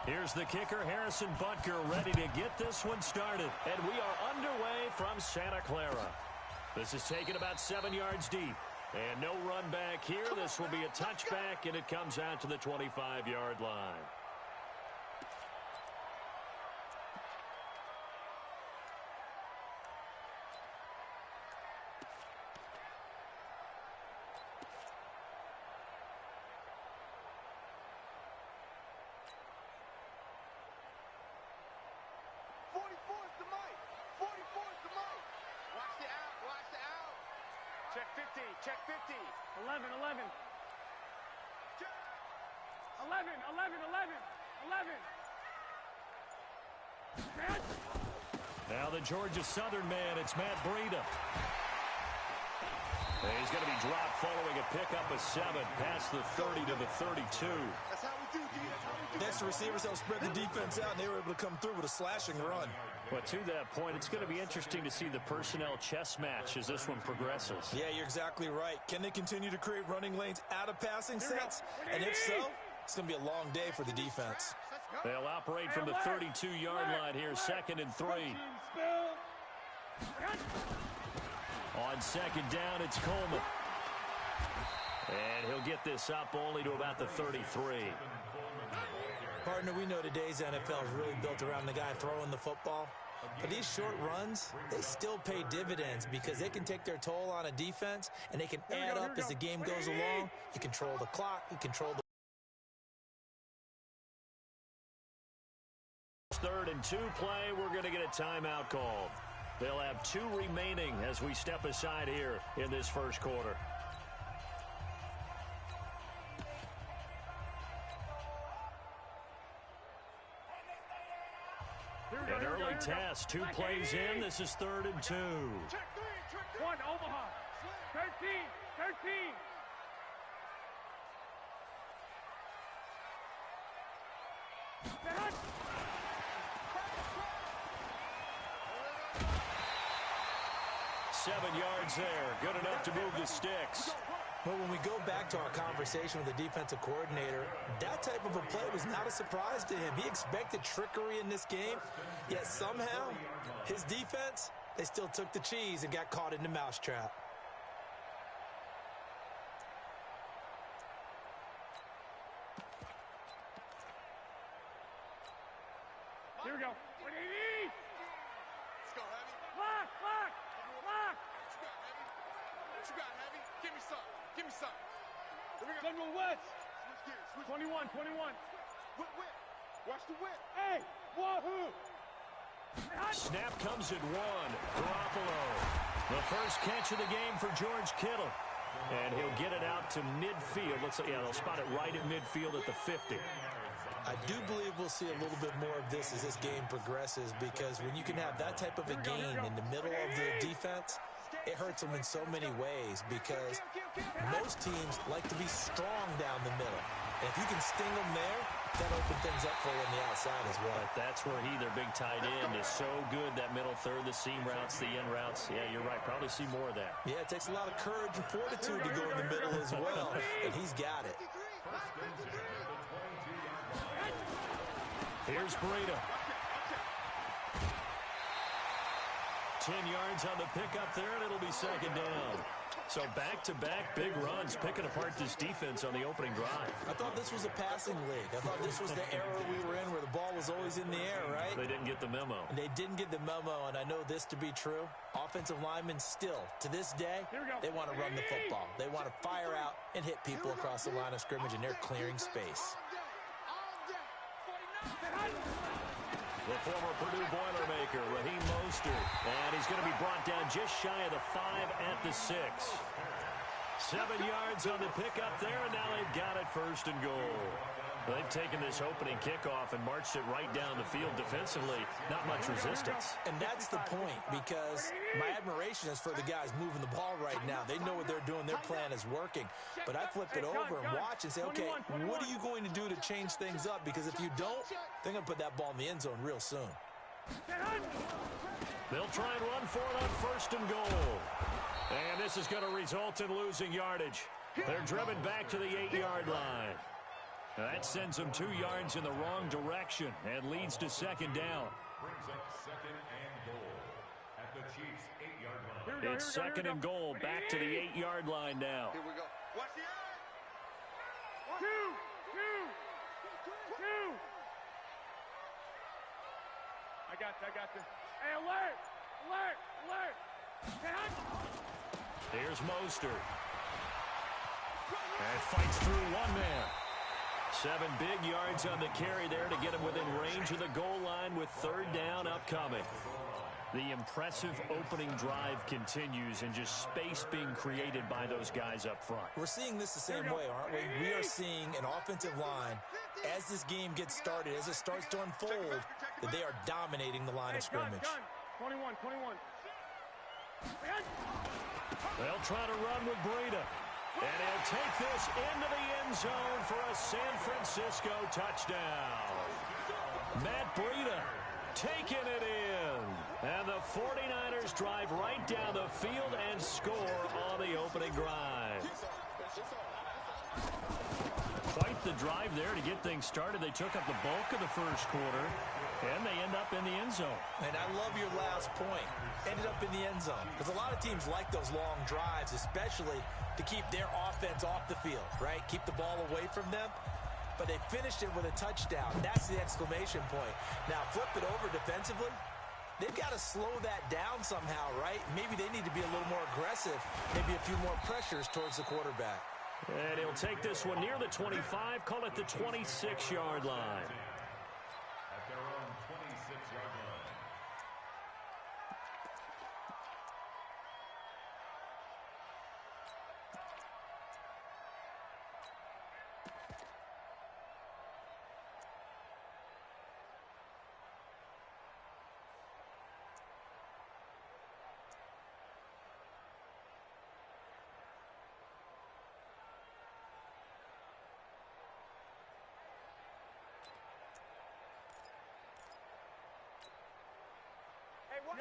Here's the kicker, Harrison Butker, ready to get this one started. And we are underway from Santa Clara. This is taken about 7 yards deep. And no run back here. This will be a touchback, and it comes out to the 25-yard line. Check 50, check 50. 11, 11. 11, 11, 11, 11. Now the Georgia Southern man, it's Matt Breida. He's going to be dropped following a pickup of 7 past the 30 to the 32. That's how we do, D. That's how we do. Next, the receivers helped spread the defense out, and they were able to come through with a slashing run. But to that point, it's going to be interesting to see the personnel chess match as this one progresses. Yeah, you're exactly right. Can they continue to create running lanes out of passing sets? And if so, it's going to be a long day for the defense. They'll operate from the 32-yard line here, 2nd and 3. On 2nd down, it's Coleman. And he'll get this up only to about the 33. Partner, we know today's NFL is really built around the guy throwing the football. But these short runs, they still pay dividends because they can take their toll on a defense, and they can add up as the game goes along. You control the clock, you control the 3rd and 2 play. We're going to get a timeout called. They'll have 2 remaining as we step aside here in this first quarter. An early test, 2 plays in. This is 3rd and 2. One, Omaha. 13, 13. Seven yards there. Good enough to move the sticks. Well, when we go back to our conversation with the defensive coordinator, that type of a play was not a surprise to him. He expected trickery in this game, yet somehow his defense, they still took the cheese and got caught in the mousetrap. Here we go. Let's go, Heavy. Lock, lock, lock. What you got, Heavy? Give me some. Give me some. Here we go. Central West. Switch gears. Switch 21, 21. Whip, whip. Watch the whip. Hey, wahoo. Snap comes at 1. Garoppolo. The first catch of the game for George Kittle. And he'll get it out to midfield. Looks like, yeah, they'll spot it right at midfield at the 50. I do believe we'll see a little bit more of this as this game progresses, because when you can have that type of a gain in the middle of the defense, it hurts them in so many ways, because most teams like to be strong down the middle. And if you can sting them there, that opens things up for you on the outside as well. But that's where their big tight end, is so good, that middle third, the seam routes, the end routes. Yeah, you're right. Probably see more of that. Yeah, it takes a lot of courage and fortitude to go in the middle as well, and he's got it. Here's Breida. 10 yards on the pickup there, and it'll be 2nd down. So back-to-back big runs, picking apart this defense on the opening drive. I thought this was a passing league. I thought this was the era we were in where the ball was always in the air, right? They didn't get the memo. And they didn't get the memo, and I know this to be true. Offensive linemen still, to this day, they want to run the football. They want to fire out and hit people across the line of scrimmage, and they're clearing space. The former Purdue Boilermaker, Raheem Mostert. And he's going to be brought down just shy of the 5 at the 6. 7 yards on the pickup there, and now they've got it 1st and goal. They've taken this opening kickoff and marched it right down the field defensively. Not much resistance. And that's the point, because my admiration is for the guys moving the ball right now. They know what they're doing. Their plan is working. But I flip it over and watch and say, okay, what are you going to do to change things up? Because if you don't, they're going to put that ball in the end zone real soon. They'll try and run for it on 1st and goal. And this is going to result in losing yardage. They're driven back to the 8-yard line. That sends them 2 yards in the wrong direction and leads to second down. Brings up second and goal at the Chiefs' 8-yard line. It's second and goal, back to the 8-yard line now. Here we go. Watch the eye. Two. I got this. Hey, alert. Hey, Here's Mostert. And fights through one man. 7 big yards on the carry there to get him within range of the goal line with third down upcoming. The impressive opening drive continues and just space being created by those guys up front. We're seeing this the same way, aren't we? We are seeing an offensive line, as this game gets started, as it starts to unfold, that they are dominating the line of scrimmage. 21. They'll try to run with Breida. And he'll take this into the end zone for a San Francisco touchdown. Matt Breida taking it in. And the 49ers drive right down the field and score on the opening drive. Quite the drive there to get things started. They took up the bulk of the first quarter, and they end up in the end zone. And I love your last point. Ended up in the end zone. Because a lot of teams like those long drives, especially to keep their offense off the field, right? Keep the ball away from them. But they finished it with a touchdown. That's the exclamation point. Now, flip it over defensively. They've got to slow that down somehow, right? Maybe they need to be a little more aggressive. Maybe a few more pressures towards the quarterback. And he'll take this one near the 25, call it the 26-yard line. At their own 26-yard line.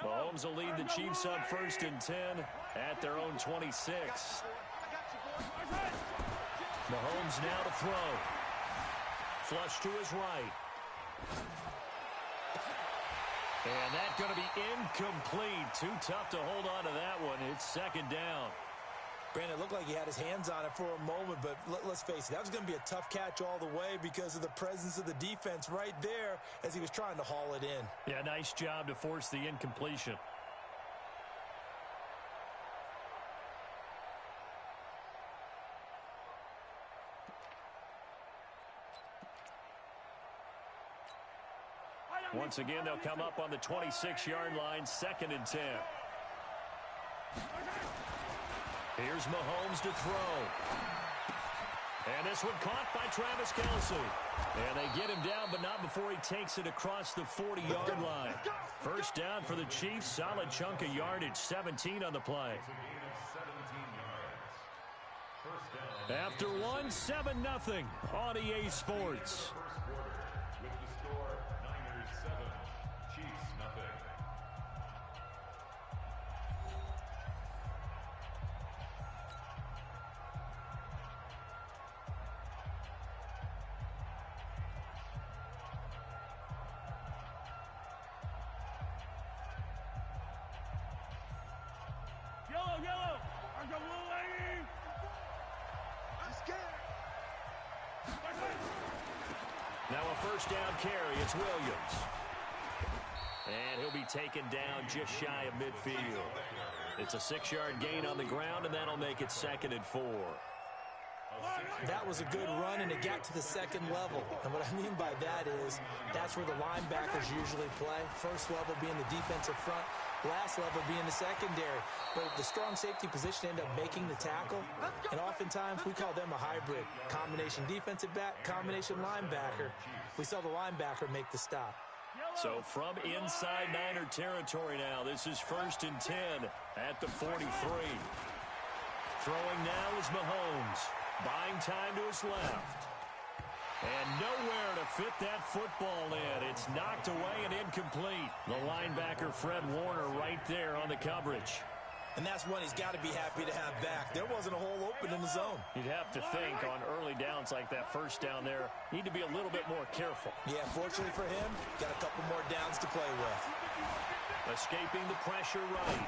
Mahomes will lead the Chiefs on 1st and 10 at their own 26. Mahomes now to throw. Flush to his right. And that's going to be incomplete. Too tough to hold on to that one. It's second down. Brandon, it looked like he had his hands on it for a moment, but let's face it, that was going to be a tough catch all the way because of the presence of the defense right there as he was trying to haul it in. Yeah, nice job to force the incompletion. Once again, they'll come up on the 26-yard line, 2nd and 10. Here's Mahomes to throw. And this one caught by Travis Kelce. And they get him down, but not before he takes it across the 40-yard line. First down for the Chiefs. Solid chunk of yardage, 17 on the play. After one, 7-0 on EA Sports. With the score, Niners 7, Chiefs nothing. Yellow. I got blue lady. I'm scared. Now a first down carry. It's Williams. And he'll be taken down just shy of midfield. It's a 6-yard gain on the ground, and that'll make it 2nd and 4. That was a good run, and it got to the second level. And what I mean by that is that's where the linebackers usually play. First level being the defensive front, last level being the secondary. But the strong safety position ended up making the tackle, and oftentimes we call them a hybrid. Combination defensive back, combination linebacker. We saw the linebacker make the stop. So from inside Niner territory now, this is 1st and 10 at the 43. Throwing now is Mahomes. Buying time to his left. And nowhere to fit that football in. It's knocked away and incomplete. The linebacker, Fred Warner, right there on the coverage. And that's one he's got to be happy to have back. There wasn't a hole open in the zone. You'd have to think on early downs like that first down there, need to be a little bit more careful. Yeah, fortunately for him, got a couple more downs to play with. Escaping the pressure right.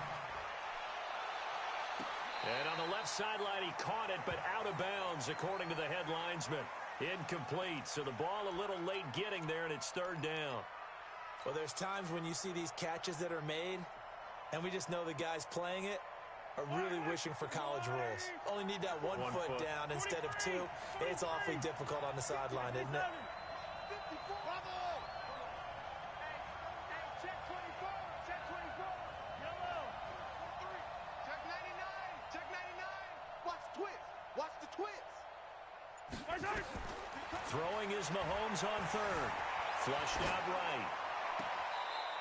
And on the left sideline, he caught it, but out of bounds, according to the head linesman. Incomplete, so the ball a little late getting there, and it's third down. Well, there's times when you see these catches that are made, and we just know the guys playing it are really wishing for college rules. Only need that one foot down instead of two. It's awfully difficult on the sideline, isn't it? Check 24. Check 24. Yellow. Check 99. Check 99. Watch the twist. Watch the twist. Throwing is Mahomes on third. Flushed out right.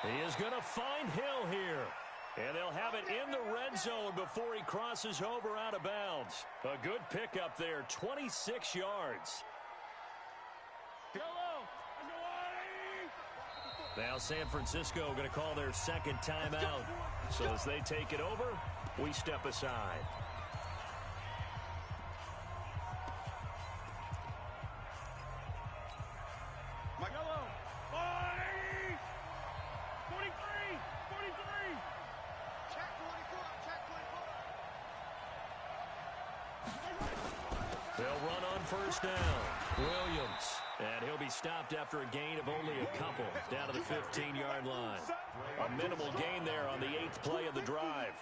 He is going to find Hill here. And they'll have it in the red zone before he crosses over out of bounds. A good pickup there, 26 yards. Now San Francisco going to call their second timeout. So as they take it over, we step aside. Yellow. 43. 43. Check 24. Check 24. They'll run on first down. Williams. And he'll be stopped after a gain of only a couple, down to the 15-yard line. A minimal gain there on the 8th play of the drive.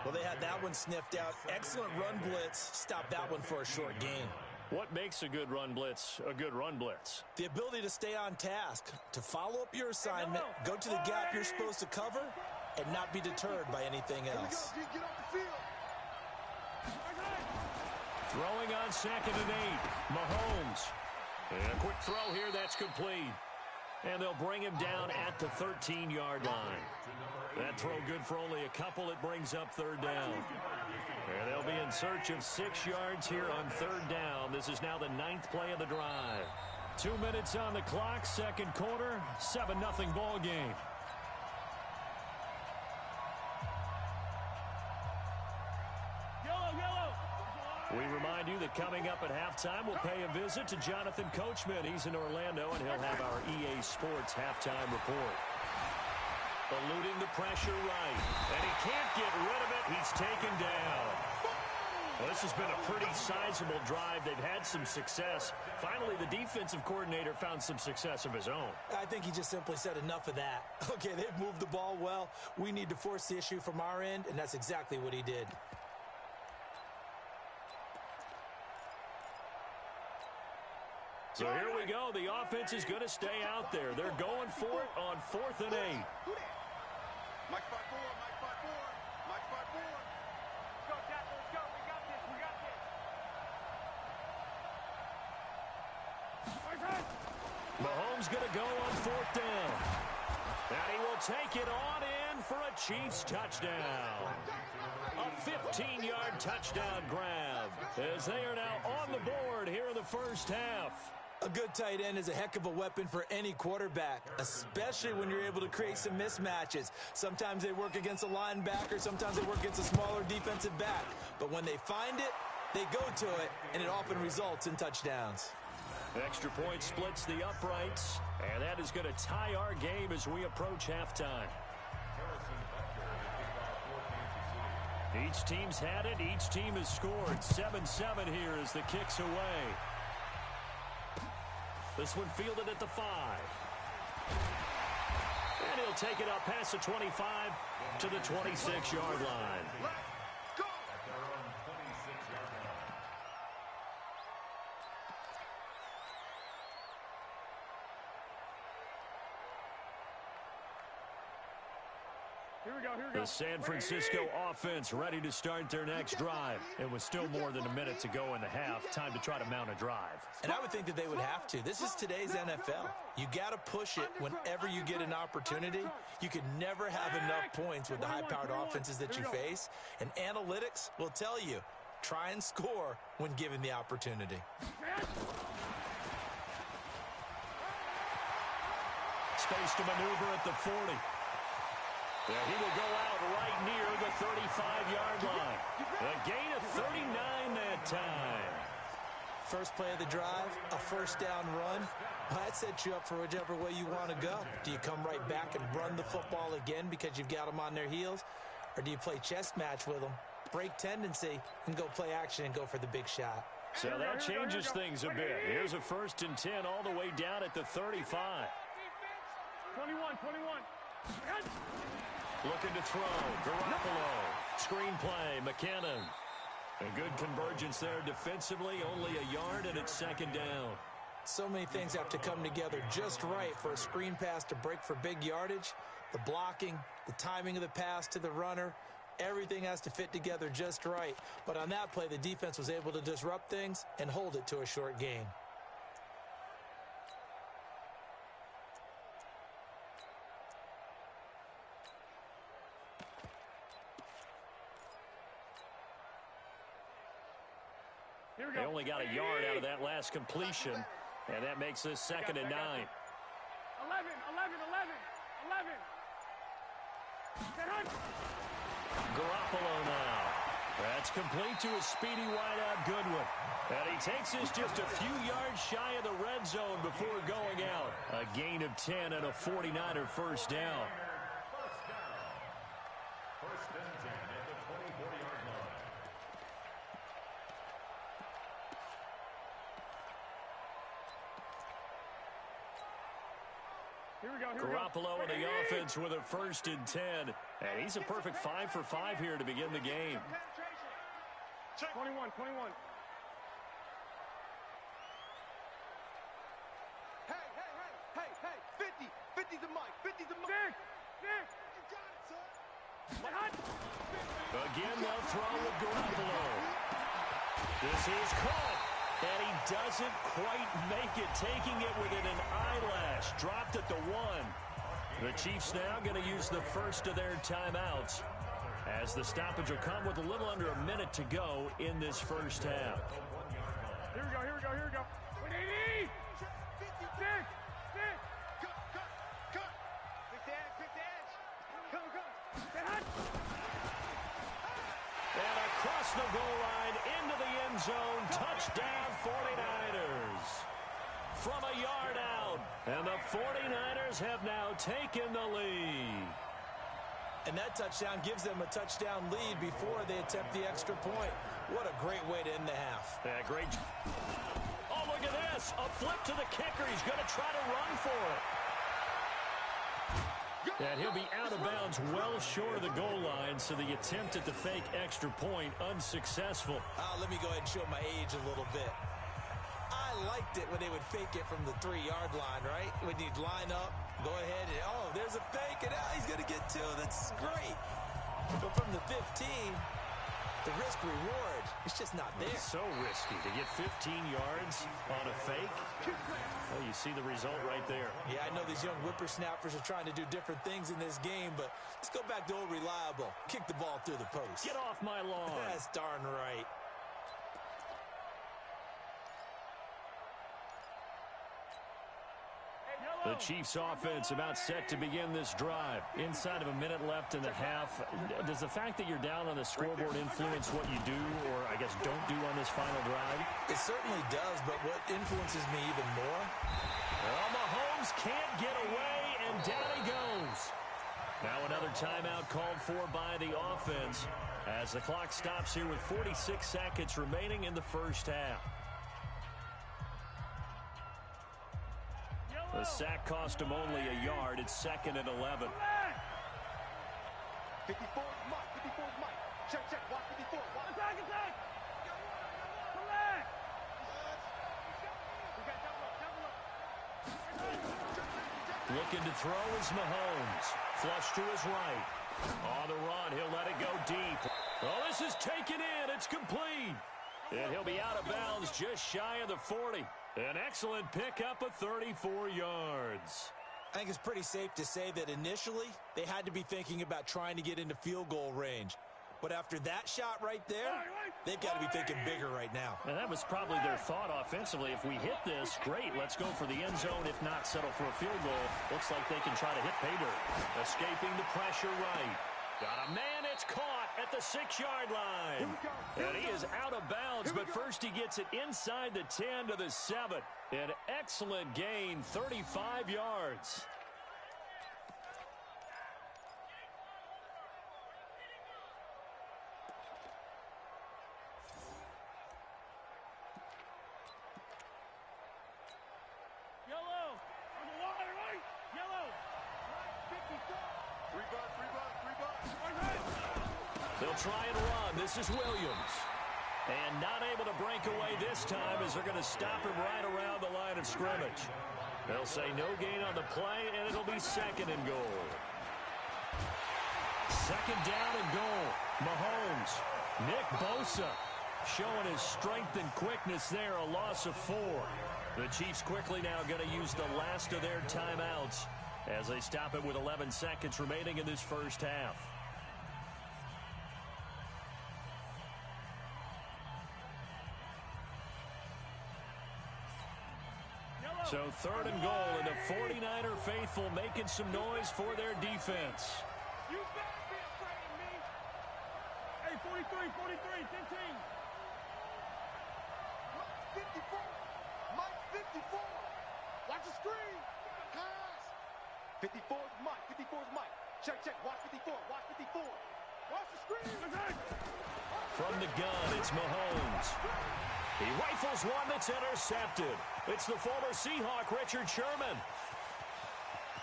Well, they had that one sniffed out. Excellent run blitz. Stopped that one for a short gain. What makes a good run blitz a good run blitz? The ability to stay on task, to follow up your assignment, go to the gap you're supposed to cover, and not be deterred by anything else. Get off the field. Throwing on 2nd and 8. Mahomes. And a quick throw here, that's complete. And they'll bring him down at the 13-yard line. That throw good for only a couple. It brings up third down. And they'll be in search of 6 yards here on third down. This is now the 9th play of the drive. 2 minutes on the clock, second quarter, 7-0 ball game. We remind you that coming up at halftime, we'll pay a visit to Jonathan Coachman. He's in Orlando, and he'll have our EA Sports halftime report. Eluding the pressure right, and he can't get rid of it. He's taken down. Well, this has been a pretty sizable drive. They've had some success. Finally, the defensive coordinator found some success of his own. I think he just simply said enough of that. Okay, they've moved the ball well. We need to force the issue from our end, and that's exactly what he did. So here we go. The offense is going to stay out there. They're going for it on 4th and 8. Mike 5-4. Mike 5-4. Mike 5-4. Let's go, Jack. Let's go. We got this. We got this. Mahomes going to go on 4th down. And he will take it on in for a Chiefs touchdown. A 15-yard touchdown grab as they are now on the board here in the first half. A good tight end is a heck of a weapon for any quarterback, especially when you're able to create some mismatches. Sometimes they work against a linebacker, sometimes they work against a smaller defensive back. But when they find it, they go to it, and it often results in touchdowns. Extra point splits the uprights, and that is going to tie our game as we approach halftime. Each team's had it. Each team has scored. 7-7 here as the kick's away. This one fielded at the 5. And he'll take it up past the 25 to the 26-yard line. The San Francisco offense ready to start their next drive. And with still more than a minute to go in the half, time to try to mount a drive. And I would think that they would have to. This is today's NFL. You got to push it whenever you get an opportunity. You can never have enough points with the high-powered offenses that you face. And analytics will tell you, try and score when given the opportunity. Space to maneuver at the 40. Yeah, he will go out right near the 35-yard line. A gain of 39 that time. First play of the drive, a first down run. Well, that sets you up for whichever way you want to go. Do you come right back and run the football again because you've got them on their heels? Or do you play chess match with them, break tendency, and go play action and go for the big shot? So that changes things a bit. Here's a 1st and 10 all the way down at the 35. 21. Looking to throw. Garoppolo. Screenplay. McKinnon. A good convergence there defensively. Only a yard, and it's 2nd down. So many things have to come together just right for a screen pass to break for big yardage. The blocking, the timing of the pass to the runner, everything has to fit together just right. But on that play, the defense was able to disrupt things and hold it to a short gain. They only got a yard out of that last completion, and that makes this 2nd and 9. 11. Garoppolo now. That's complete to a speedy wideout Goodwin. And he takes this just a few yards shy of the red zone before going out. A gain of 10 and a 49er first down. First and 10 at the 24-yard line. Here we go. Garoppolo in the offense with a 1st and 10. And he's a perfect 5 for 5 here to begin the game. 21. Hey, 50. 50's the mic. 50's the mic. Nick. You got it, son. Again, they'll throw with Garoppolo. This is caught. And he doesn't quite make it, taking it within an eyelash. Dropped at the 1. The Chiefs now going to use the first of their timeouts, as the stoppage will come with a little under a minute to go in this first half. Here we go. What do you need? Nick. Cut. Pick the edge. Come. And across the goal line into the end zone. Touchdown 49ers. From a yard out. And the 49ers have now taken the lead. And that touchdown gives them a touchdown lead before they attempt the extra point. What a great way to end the half. Yeah, great. Oh, look at this. A flip to the kicker. He's going to try to run for it. And he'll be out of bounds well short of the goal line, so the attempt at the fake extra point unsuccessful. Let me go ahead and show my age a little bit. I liked it when they would fake it from the 3-yard line, right? When you'd line up, go ahead, and there's a fake, and he's going to get 2. That's great. But from the 15, the risk-reward, it's just not there. It's so risky to get 15 yards on a fake. Well, you see the result right there. Yeah, I know these young whippersnappers are trying to do different things in this game, but let's go back to old reliable. Kick the ball through the post. Get off my lawn. That's darn right. The Chiefs offense about set to begin this drive. Inside of a minute left in the half. Does the fact that you're down on the scoreboard influence what you do, or I guess don't do on this final drive? It certainly does, but what influences me even more? Well, Mahomes can't get away, and down he goes. Now another timeout called for by the offense as the clock stops here with 46 seconds remaining in the first half. The sack cost him only a yard. It's 2nd and 11. 54's Mike. Check. Watch 54. Attack. Come back. We got double up. Looking to throw is Mahomes. Flush to his right. On the run, he'll let it go deep. Oh, this is taken in. It's complete. And he'll be out of bounds just shy of the 40. An excellent pickup of 34 yards. I think it's pretty safe to say that initially they had to be thinking about trying to get into field goal range. But after that shot right there, they've got to be thinking bigger right now. And that was probably their thought offensively. If we hit this, great, let's go for the end zone. If not, settle for a field goal. Looks like they can try to hit pay dirt. Escaping the pressure right. Got a man, it's caught at the 6-yard line. And he is out of bounds, but first he gets it inside the 10 to the 7. An excellent gain, 35 yards. Yellow. On the line, right? Yellow. 54. 3 bucks, 3 bucks, 3 bucks. They'll try and run. This is Williams. And not able to break away this time as they're going to stop him right around the line of scrimmage. They'll say no gain on the play, and it'll be 2nd and goal. 2nd down and goal. Mahomes. Nick Bosa showing his strength and quickness there, a loss of 4. The Chiefs quickly now going to use the last of their timeouts as they stop it with 11 seconds remaining in this first half. So 3rd and goal, and the 49er faithful making some noise for their defense. You better be afraid of me. Hey, 43, 43, 15. Mike 54. Mike 54. Watch the screen. Pass. 54 is Mike. 54 is Mike. Check, check. Watch 54. Watch 54. Watch the screen. From the gun, it's Mahomes. He rifles one that's intercepted. It's the former Seahawk, Richard Sherman.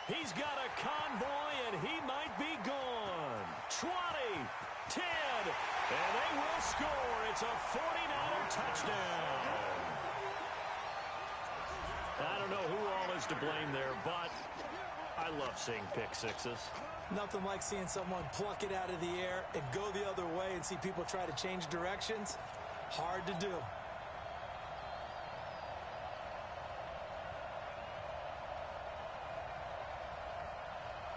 He's got a convoy, and he might be gone. 20, 10, and they will score. It's a 49er touchdown. I don't know who all is to blame there, but I love seeing pick sixes. Nothing like seeing someone pluck it out of the air and go the other way and see people try to change directions. Hard to do.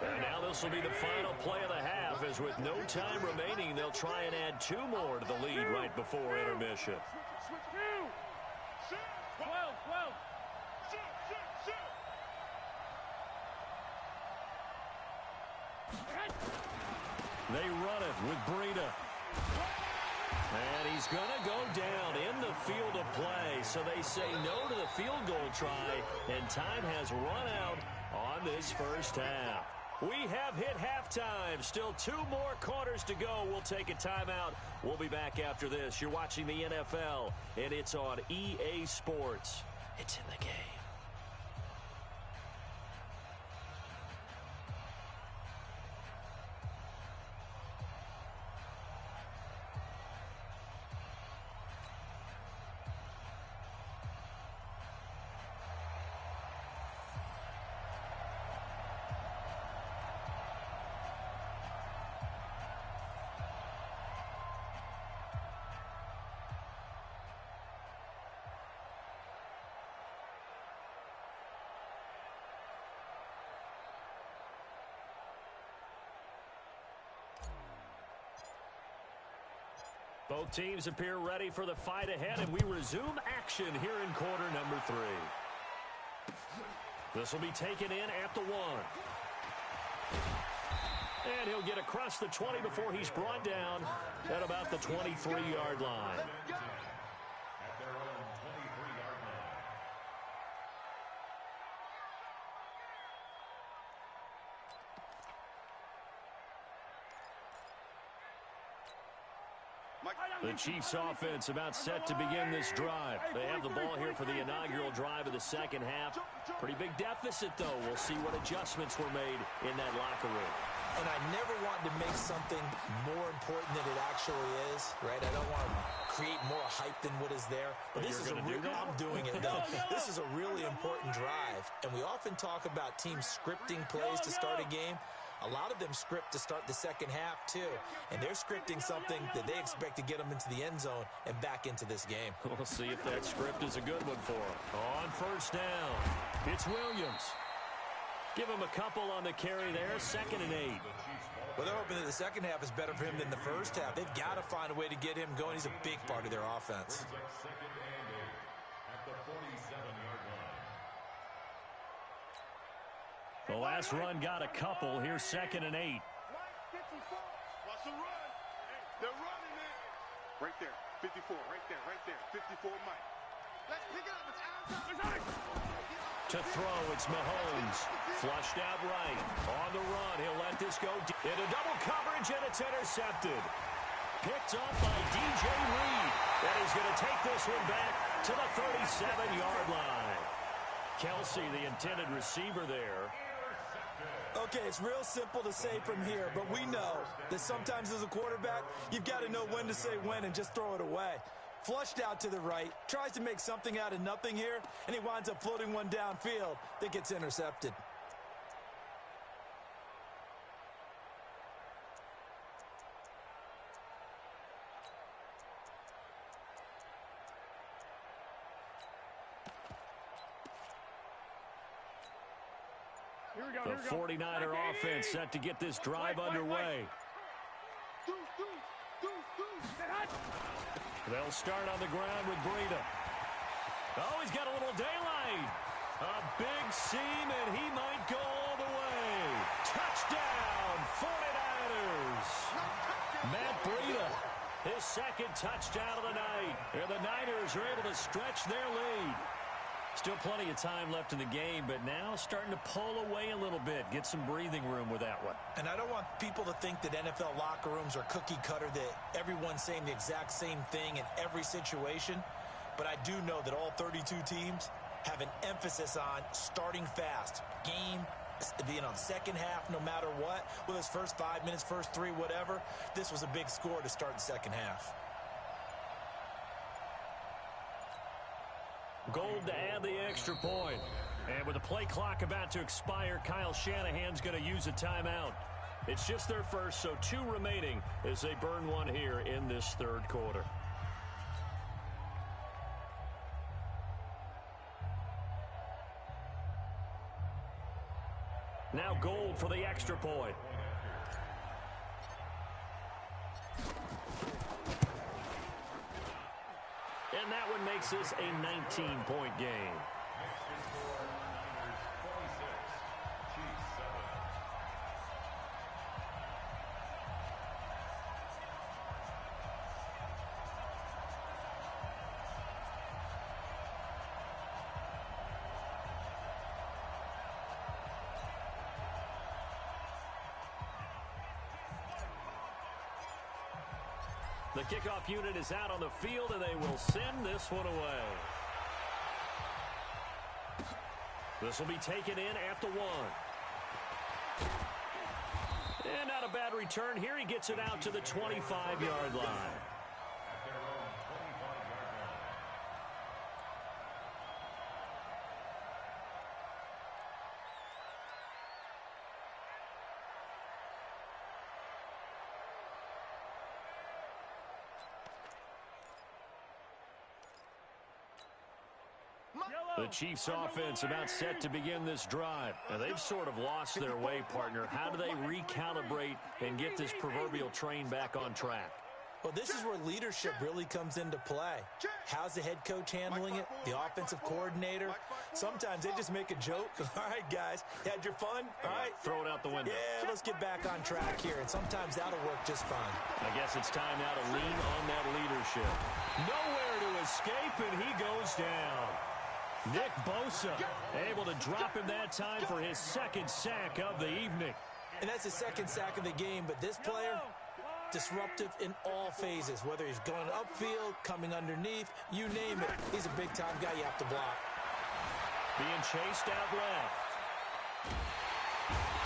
And now this will be the final play of the half, as with no time remaining, they'll try and add 2 more to the lead right before intermission. 12, 12. They run it with Breida. And he's going to go down in the field of play. So they say no to the field goal try, and time has run out on this first half. We have hit halftime. Still 2 more quarters to go. We'll take a timeout. We'll be back after this. You're watching the NFL, and it's on EA Sports. It's in the game. Both teams appear ready for the fight ahead, and we resume action here in quarter number 3. This will be taken in at the 1. And he'll get across the 20 before he's brought down at about the 23-yard line. At their own 23-yard line. The Chiefs offense about set to begin this drive. They have the ball here for the inaugural drive of the second half. Pretty big deficit, though. We'll see what adjustments were made in that locker room. And I never want to make something more important than it actually is, right? I don't want to create more hype than what is there. But this is I'm doing it, though. This is a really important drive. And we often talk about teams scripting plays to start a game. A lot of them script to start the second half, too. And they're scripting something that they expect to get them into the end zone and back into this game. We'll see if that script is a good one for them. On first down, it's Williams. Give him a couple on the carry there, 2nd and 8. Well, they're hoping that the second half is better for him than the first half. They've got to find a way to get him going. He's a big part of their offense. 2nd and 8 at the 47-yard line. The last run got a couple. Here's 2nd and 8. Watch the run. They're running it. Right there. 54. Right there. Right there. 54 Mike. Let's pick it up. It's out. To throw, it's Mahomes. Flushed out right. On the run, he'll let this go into double coverage, and it's intercepted. Picked up by DJ Reed. And he's going to take this one back to the 37-yard line. Kelsey, the intended receiver there. Okay, it's real simple to say from here, but we know that sometimes as a quarterback, you've got to know when to say when and just throw it away. Flushed out to the right, tries to make something out of nothing here, and he winds up floating one downfield that gets intercepted. The 49er offense set to get this drive underway. They'll start on the ground with Breida. Oh, he's got a little daylight. A big seam, and he might go all the way. Touchdown, 49ers. Matt Breida, his 2nd touchdown of the night. And the Niners are able to stretch their lead. Still plenty of time left in the game, but now starting to pull away a little bit. Get some breathing room with that one. And I don't want people to think that NFL locker rooms are cookie cutter, that everyone's saying the exact same thing in every situation. But I do know that all 32 teams have an emphasis on starting fast. Game, second half, no matter what. Whether it's first 5 minutes, first 3, whatever. This was a big score to start the second half. Gold to add the extra point. And with the play clock about to expire, Kyle Shanahan's going to use a timeout. It's just their first, so 2 remaining as they burn one here in this 3rd quarter. Now Gold for the extra point. And that one makes this a 19-point game. The kickoff unit is out on the field, and they will send this one away. This will be taken in at the 1. And not a bad return here. He gets it out to the 25-yard line. The Chiefs offense about set to begin this drive. Now, they've sort of lost their way, partner. How do they recalibrate and get this proverbial train back on track? Well, this is where leadership really comes into play. How's the head coach handling it? The offensive coordinator? Sometimes they just make a joke. All right, guys, you had your fun? All right. Throw it out the window. Yeah, let's get back on track here, and sometimes that'll work just fine. I guess it's time now to lean on that leadership. Nowhere to escape, and he goes down. Nick Bosa able to drop him that time for his 2nd sack of the evening. And that's his 2nd sack of the game, but this player, disruptive in all phases, whether he's going upfield, coming underneath, you name it. He's a big-time guy you have to block. Being chased out left.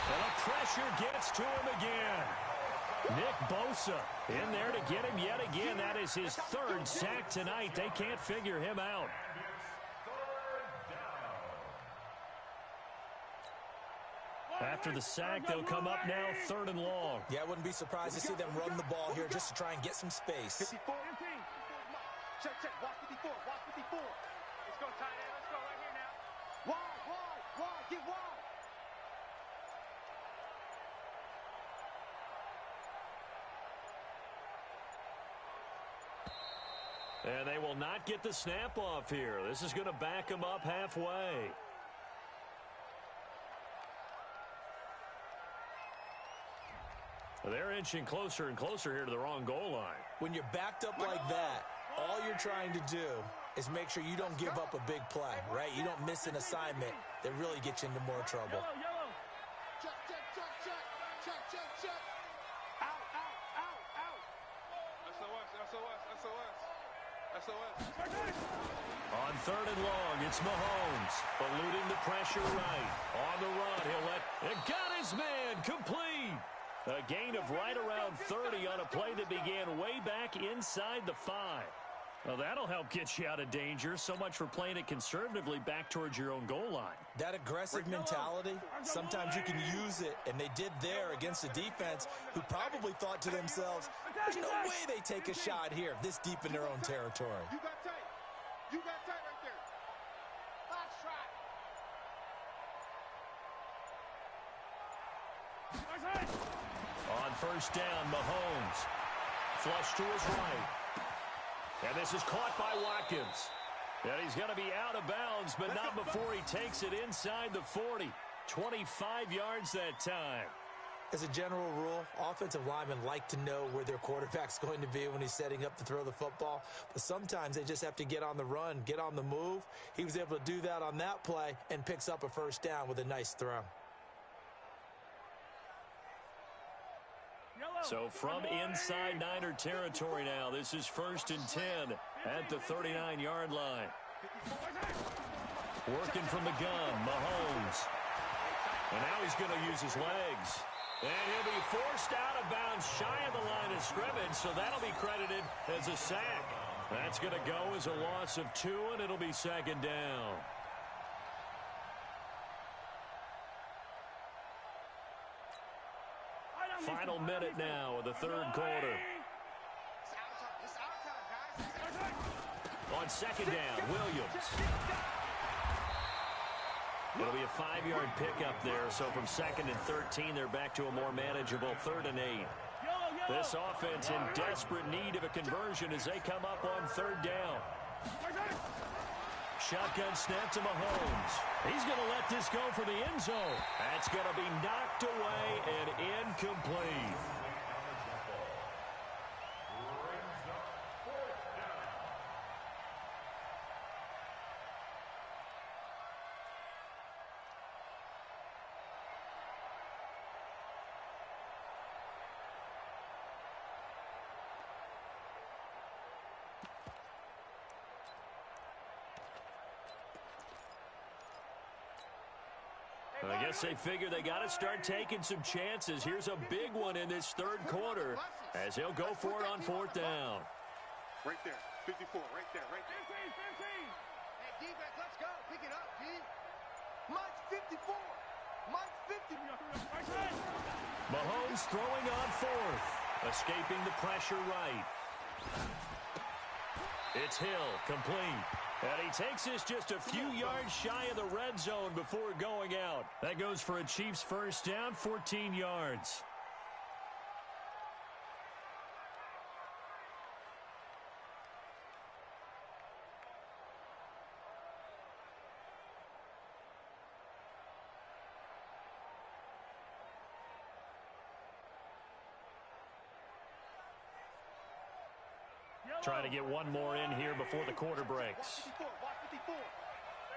And the pressure gets to him again. Nick Bosa in there to get him yet again. That is his 3rd sack tonight. They can't figure him out. After the sack, they'll come up now 3rd and long. Yeah, I wouldn't be surprised to see them run the ball here just to try and get some space. 54. Check, watch 54, watch 54. Let's go, tight end, let's go right here now. Wide, get wide. And they will not get the snap off here. This is going to back them up halfway. They're inching closer and closer here to the wrong goal line. When you're backed up like that, all you're trying to do is make sure you don't give up a big play, right? You don't miss an assignment that really gets you into more trouble. Yellow. Check, check, check, check. Check, check, check. Out, out, out, out. SOS, SOS, SOS. SOS. On 3rd and long, it's Mahomes. Eluding the pressure right. On the run, he'll let... And got his man complete. A gain of right around 30 on a play that began way back inside the 5. Well, that'll help get you out of danger. So much for playing it conservatively back towards your own goal line. That aggressive mentality, sometimes you can use it, and they did there against a defense who probably thought to themselves, there's no way they take a shot here this deep in their own territory. You got tight. You got tight right there. Box shot. On 1st down, Mahomes. Flush to his right. And this is caught by Watkins. And he's going to be out of bounds, but not before he takes it inside the 40. 25 yards that time. As a general rule, offensive linemen like to know where their quarterback's going to be when he's setting up to throw the football. But sometimes they just have to get on the run, get on the move. He was able to do that on that play and picks up a 1st down with a nice throw. So from inside Niner territory now, this is 1st and 10 at the 39-yard line. Working from the gun, Mahomes. And now he's going to use his legs. And he'll be forced out of bounds shy of the line of scrimmage, so that'll be credited as a sack. That's going to go as a loss of 2, and it'll be 2nd down. Final minute now of the 3rd quarter. It's our time, guys. On 2nd down, Williams. It'll be a 5-yard pickup there, so from 2nd and 13, they're back to a more manageable 3rd and 8. This offense in desperate need of a conversion as they come up on 3rd down. Shotgun snap to Mahomes. He's going to let this go for the end zone. That's going to be knocked away and incomplete. I guess they figure they got to start taking some chances. Here's a big one in this 3rd quarter as he'll go for it on 4th down. Right there. 54. Right there. Right there. 15. Hey, defense, let's go. Pick it up, D. Mike's 54. Mike's 50. Mahomes throwing on 4th. Escaping the pressure right. It's Hill, complete. And he takes this just a few yards shy of the red zone before going out. That goes for a Chiefs 1st down, 14 yards. Trying to get one more in here before the quarter breaks.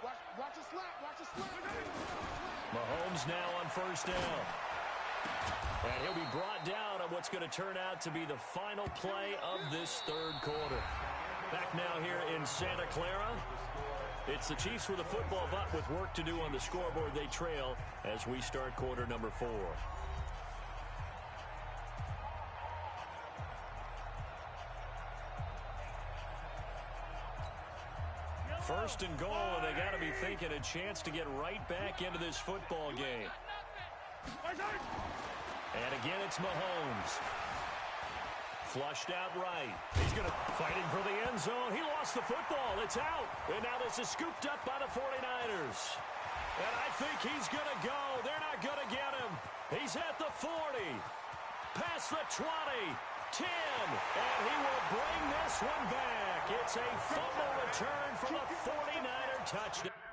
Watch a slap. Watch a slap. Mahomes now on 1st down. And he'll be brought down on what's going to turn out to be the final play of this 3rd quarter. Back now here in Santa Clara. It's the Chiefs with a football, but with work to do on the scoreboard, they trail as we start quarter number 4. 1st and goal, and they got to be thinking a chance to get right back into this football game. And again, it's Mahomes. Flushed out right. He's going to fighting for the end zone. He lost the football. It's out. And now this is scooped up by the 49ers. And I think he's going to go. They're not going to get him. He's at the 40. Past the 20. And he will bring this one back. It's a fumble return for the 49er touchdown.